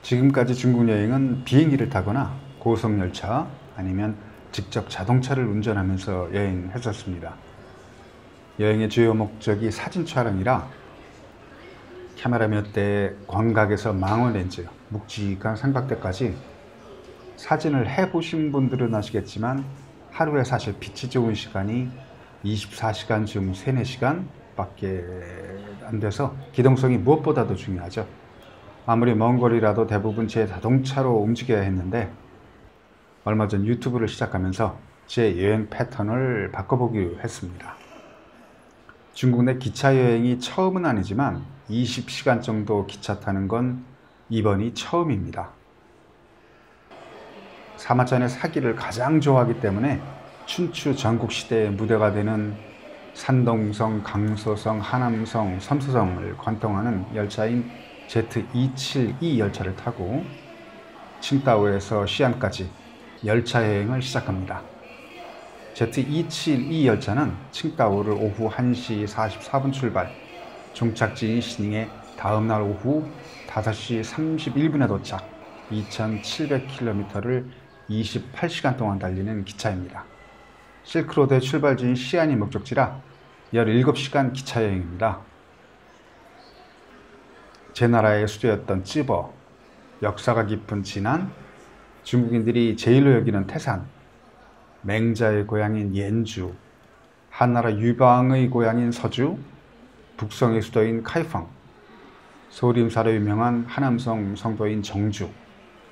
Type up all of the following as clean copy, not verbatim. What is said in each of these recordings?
지금까지 중국 여행은 비행기를 타거나 고속열차 아니면 직접 자동차를 운전하면서 여행했었습니다. 여행의 주요 목적이 사진 촬영이라 카메라 몇 대에 광각에서 망원 렌즈, 묵직한 삼각대까지 사진을 해보신 분들은 아시겠지만 하루에 사실 빛이 좋은 시간이 24시간 중 3, 4시간 밖에 안 돼서 기동성이 무엇보다도 중요하죠. 아무리 먼 거리라도 대부분 제 자동차로 움직여야 했는데 얼마 전 유튜브를 시작하면서 제 여행 패턴을 바꿔보기로 했습니다. 중국 내 기차 여행이 처음은 아니지만 20시간 정도 기차 타는 건 이번이 처음입니다. 사마천의 사기를 가장 좋아하기 때문에 춘추 전국시대의 무대가 되는 산동성, 강서성, 하남성, 삼서성을 관통하는 열차인 Z272 열차를 타고 칭다오에서 시안까지 열차 여행을 시작합니다. Z272 열차는 칭다오를 오후 1시 44분 출발, 종착지인 시닝에 다음날 오후 5시 31분에 도착, 2700km를 28시간 동안 달리는 기차입니다. 실크로드의 출발지인 시안이 목적지라 17시간 기차 여행입니다. 제 나라의 수도였던 쯔버, 역사가 깊은 진안, 중국인들이 제일로 여기는 태산, 맹자의 고향인 옌주, 한나라 유방의 고향인 서주, 북성의 수도인 카이펑, 소림사로 유명한 하남성 성도인 정주,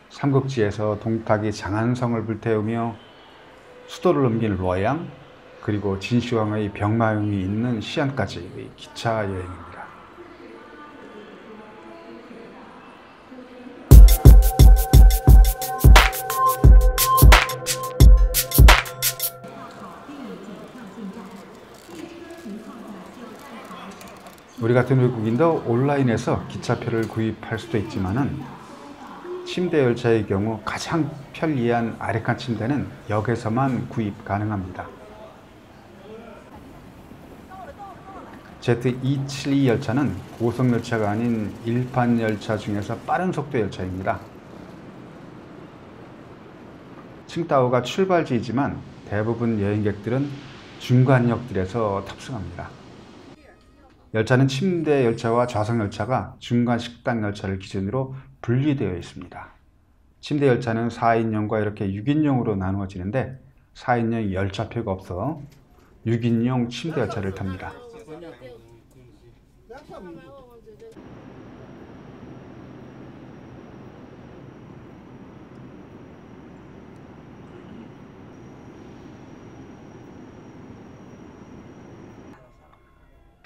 삼국지에서 동탁이 장안성을 불태우며 수도를 옮긴 뤄양, 그리고 진시황의 병마용이 있는 시안까지의 기차 여행입니다. 우리 같은 외국인도 온라인에서 기차표를 구입할 수도 있지만은 침대 열차의 경우 가장 편리한 아래칸 침대는 역에서만 구입 가능합니다. Z272 열차는 고속열차가 아닌 일반 열차 중에서 빠른 속도 열차입니다. 칭다오가 출발지이지만 대부분 여행객들은 중간역들에서 탑승합니다. 열차는 침대 열차와 좌석 열차가 중간 식당 열차를 기준으로 분리되어 있습니다. 침대 열차는 4인용과 이렇게 6인용으로 나누어지는데 4인용 열차표가 없어 6인용 침대 열차를 탑니다.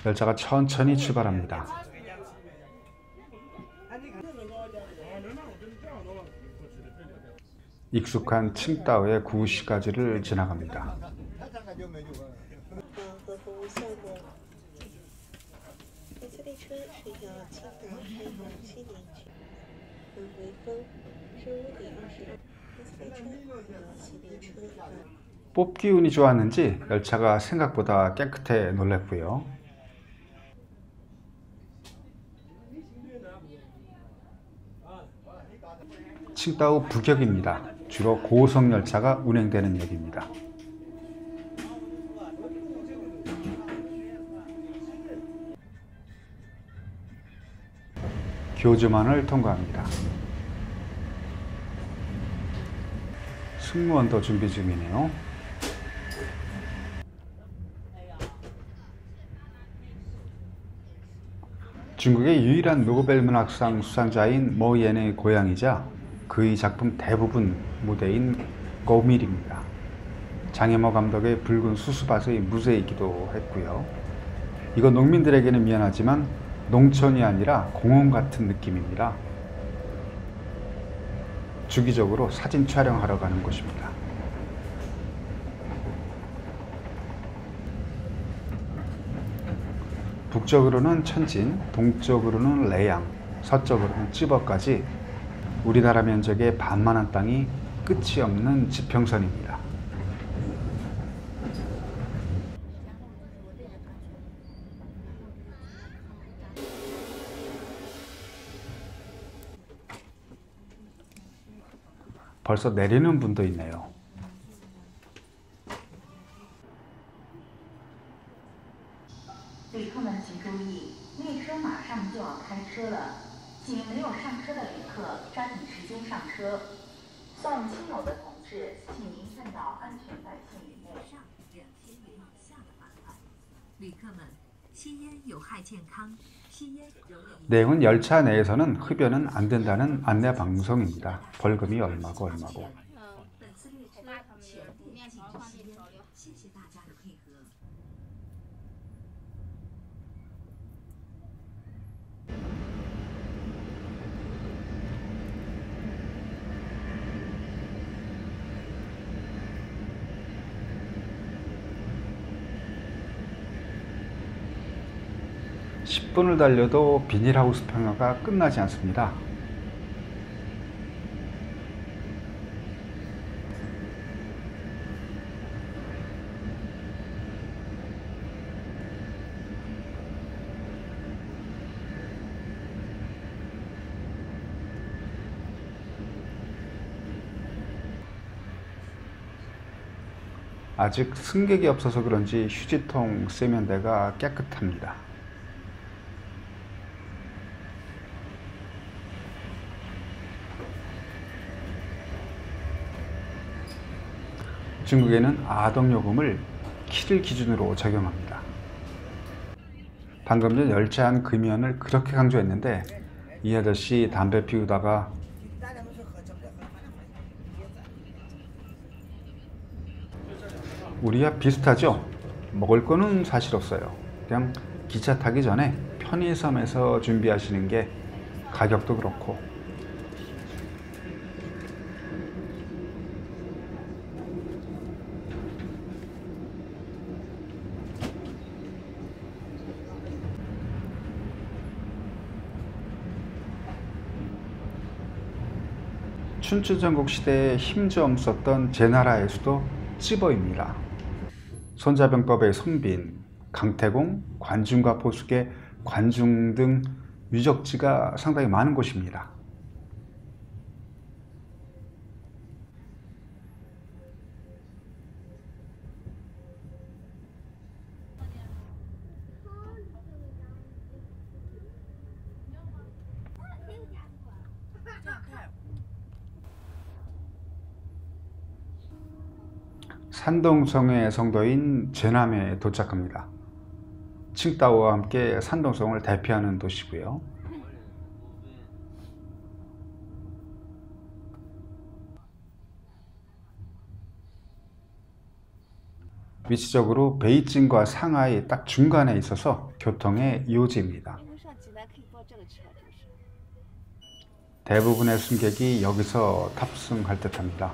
열차가 천천히 출발합니다. 익숙한 칭다오의 구시가지를 지나갑니다. 뽑기 운이 좋았는지 열차가 생각보다 깨끗해 놀랐고요. 칭다오 북역입니다. 주로 고속열차가 운행되는 역입니다. 교주만을 통과합니다. 승무원도 준비 중이네요. 중국의 유일한 노벨 문학상 수상자인 모옌의 고향이자 그의 작품 대부분 무대인 고밀입니다. 장혜모 감독의 붉은 수수밭의 무대이기도 했고요. 이건 농민들에게는 미안하지만 농촌이 아니라 공원 같은 느낌입니다. 주기적으로 사진 촬영하러 가는 곳입니다. 북쪽으로는 천진, 동쪽으로는 레양, 서쪽으로는 쯔버까지 우리나라 면적의 반만한 땅이 끝이 없는 지평선입니다. 벌써 내리는 분도 있네요. 내용은 열차 내에서는 흡연은 안 된다는 안내 방송입니다. 벌금이 얼마고 얼마고. (10분을) 달려도 비닐하우스 평화가 끝나지 않습니다. 아직 승객이 없어서 그런지 휴지통 세면대가 깨끗합니다. 중국에는 아동요금을 키를 기준으로 적용합니다. 방금 전 열차 안 금연을 그렇게 강조했는데 이 아저씨 담배 피우다가 우리와 비슷하죠? 먹을 거는 사실 없어요. 그냥 기차 타기 전에 편의점에서 준비하시는 게 가격도 그렇고 춘추전국 시대에 힘 좀 썼던 제나라의 수도 찌버입니다. 손자병법의 손빈, 강태공, 관중과 포숙의 관중 등 유적지가 상당히 많은 곳입니다. 산동성의 성도인 제남에 도착합니다. 칭다오와 함께 산동성을 대표하는 도시고요. 위치적으로 베이징과 상하이 딱 중간에 있어서 교통의 요지입니다. 대부분의 승객이 여기서 탑승할 듯합니다.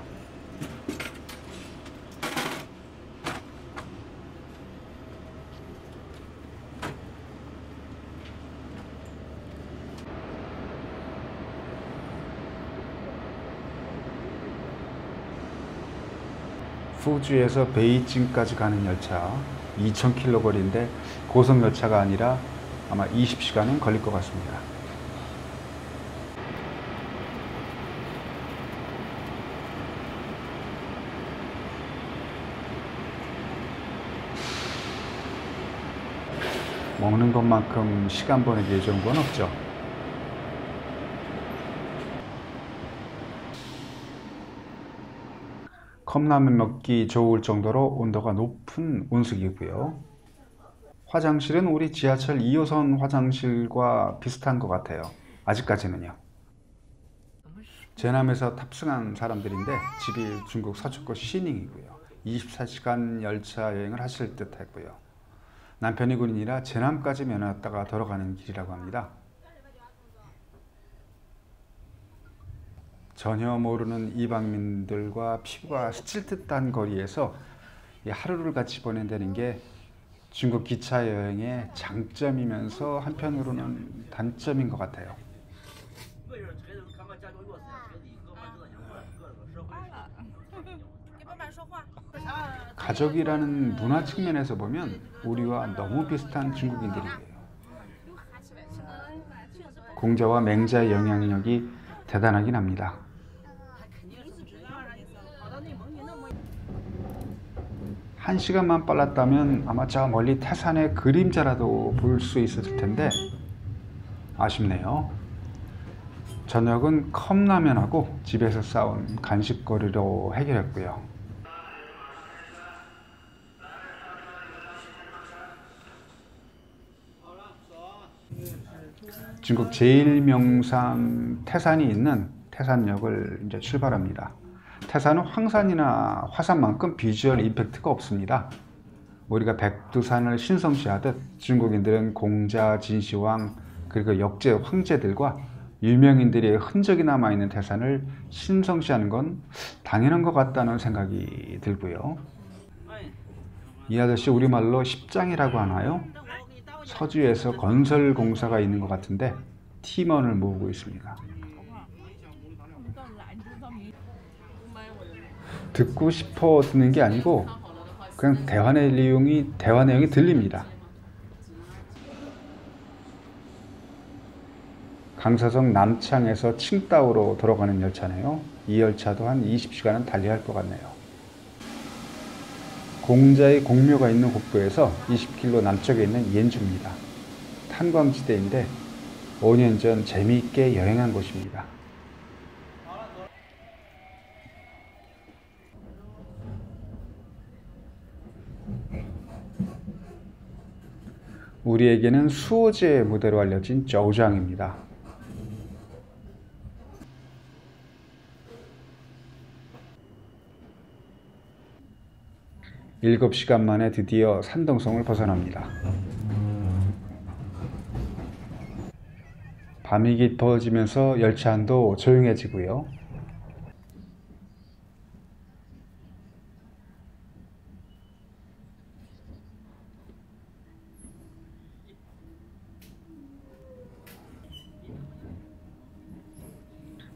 후주에서 베이징까지 가는 열차 2000km 거리인데 고속열차가 아니라 아마 20시간은 걸릴 것 같습니다. 먹는 것만큼 시간 보내기에 좋은 건 없죠. 컵라면 먹기 좋을 정도로 온도가 높은 온수기고요. 화장실은 우리 지하철 2호선 화장실과 비슷한 것 같아요. 아직까지는요. 제남에서 탑승한 사람들인데 집이 중국 서초구 시닝이고요. 24시간 열차 여행을 하실 듯 했고요. 남편이 군인이라 제남까지 면허였다가 돌아가는 길이라고 합니다. 전혀 모르는 이방민들과 피부가 스칠 듯한 거리에서 하루를 같이 보낸다는 게 중국 기차 여행의 장점이면서 한편으로는 단점인 것 같아요. 가족이라는 문화 측면에서 보면 우리와 너무 비슷한 중국인들이에요. 공자와 맹자의 영향력이 대단하긴 합니다. 1시간만 빨랐다면 아마 저 멀리 태산의 그림자라도 볼 수 있었을 텐데 아쉽네요. 저녁은 컵라면하고 집에서 싸온 간식거리로 해결했고요. 중국 제1명산 태산이 있는 태산역을 이제 출발합니다. 태산은 황산이나 화산만큼 비주얼 임팩트가 없습니다. 우리가 백두산을 신성시하듯 중국인들은 공자, 진시황, 그리고 역제 황제들과 유명인들의 흔적이 남아있는 태산을 신성시하는 건 당연한 것 같다는 생각이 들고요. 이 아저씨 우리말로 십장이라고 하나요? 서주에서 건설 공사가 있는 것 같은데 팀원을 모으고 있습니다. 듣고 싶어 듣는 게 아니고 그냥 대화 내용이 들립니다. 강서성 남창에서 칭다오로 돌아가는 열차네요. 이 열차도 한 20시간은 달려야 할 것 같네요. 공자의 공묘가 있는 국도에서 20km 남쪽에 있는 옌주입니다. 탄광지대인데 5년 전 재미있게 여행한 곳입니다. 우리에게는 수호제의 무대로 알려진 저우장입니다. 일곱 시간 만에 드디어 산동성을 벗어납니다. 밤이 깊어지면서 열차 안도 조용해지고요.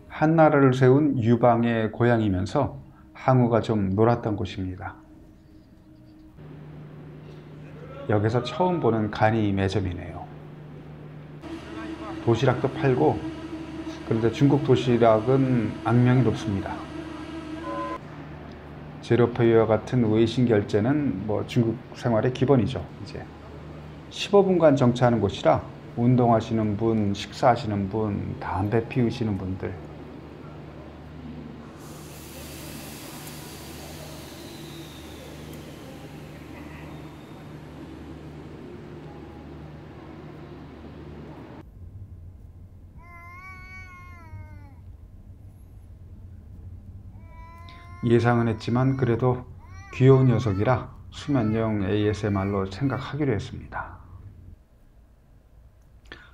한나라를 세운 유방의 고향이면서 항우가 좀 놀았던 곳입니다. 여기서 처음 보는 간이 매점이네요. 도시락도 팔고, 그런데 중국 도시락은 악명이 높습니다. 제로페이와 같은 외신 결제는 중국 생활의 기본이죠. 이제 15분간 정차하는 곳이라 운동하시는 분, 식사하시는 분, 담배 피우시는 분들, 예상은 했지만 그래도 귀여운 녀석이라 수면용 ASMR로 생각하기로 했습니다.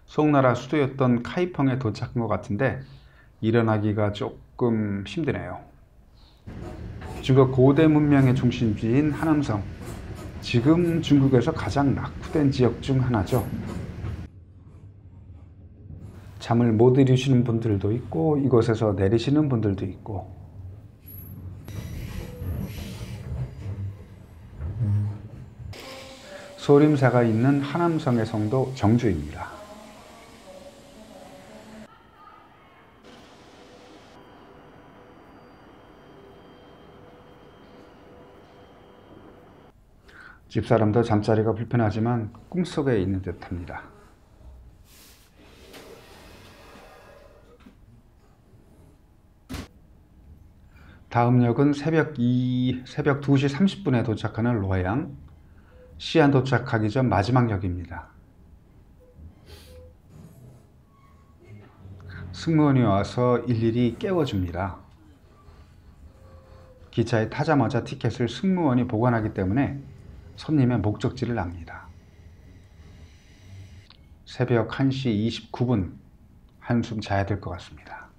송나라 수도였던 카이펑에 도착한 것 같은데 일어나기가 조금 힘드네요. 중국 고대 문명의 중심지인 하남성, 지금 중국에서 가장 낙후된 지역 중 하나죠. 잠을 못 이루시는 분들도 있고 이곳에서 내리시는 분들도 있고, 소림사가 있는 하남성의 성도 정주입니다. 집사람도 잠자리가 불편하지만 꿈속에 있는 듯합니다. 다음 역은 새벽 2시 30분에 도착하는 로해양, 시안 도착하기 전 마지막 역입니다. 승무원이 와서 일일이 깨워줍니다. 기차에 타자마자 티켓을 승무원이 보관하기 때문에 손님의 목적지를 압니다. 새벽 1시 29분, 한숨 자야 될 것 같습니다.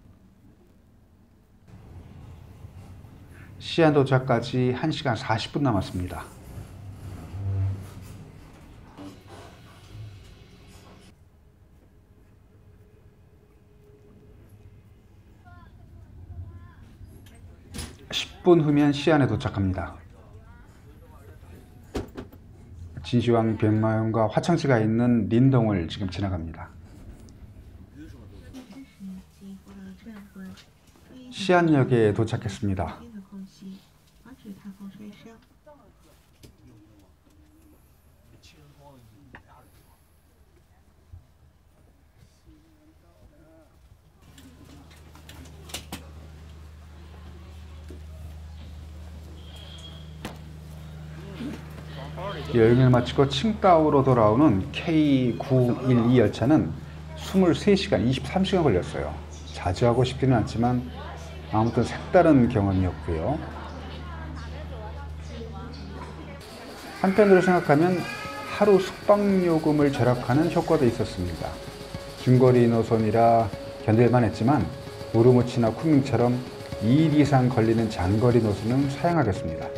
시안 도착까지 1시간 40분 남았습니다. 분 후면 시안에 도착합니다. 진시황 병마용과 화창지가 있는 린동을 지금 지나갑니다. 시안역에 도착했습니다. 여행을 마치고 칭다오로 돌아오는 K912 열차는 23시간, 23시간 걸렸어요. 자주 하고 싶지는 않지만 아무튼 색다른 경험이었고요. 한편으로 생각하면 하루 숙박요금을 절약하는 효과도 있었습니다. 중거리 노선이라 견딜만 했지만 우르무치나 쿤밍처럼 2일 이상 걸리는 장거리 노선은 사양하겠습니다.